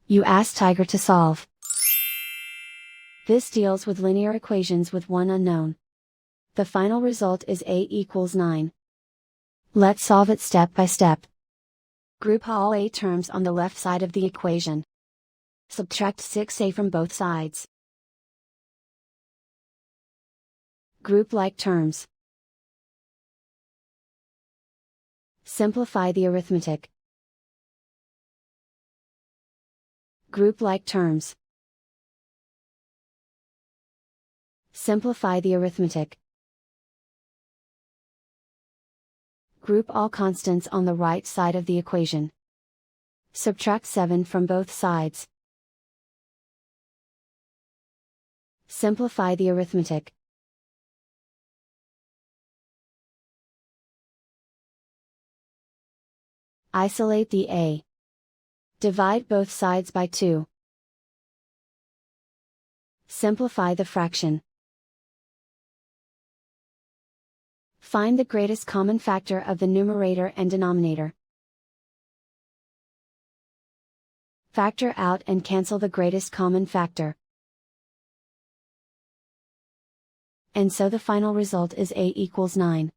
You ask Tiger to solve. This deals with linear equations with one unknown. The final result is a equals 9. Let's solve it step by step. Group all a terms on the left side of the equation. Subtract 6a from both sides. Group like terms. Simplify the arithmetic. Group like terms. Simplify the arithmetic. Group all constants on the right side of the equation. Subtract 7 from both sides. Simplify the arithmetic. Isolate the a. Divide both sides by 2. Simplify the fraction. Find the greatest common factor of the numerator and denominator. Factor out and cancel the greatest common factor. And so the final result is a equals 9.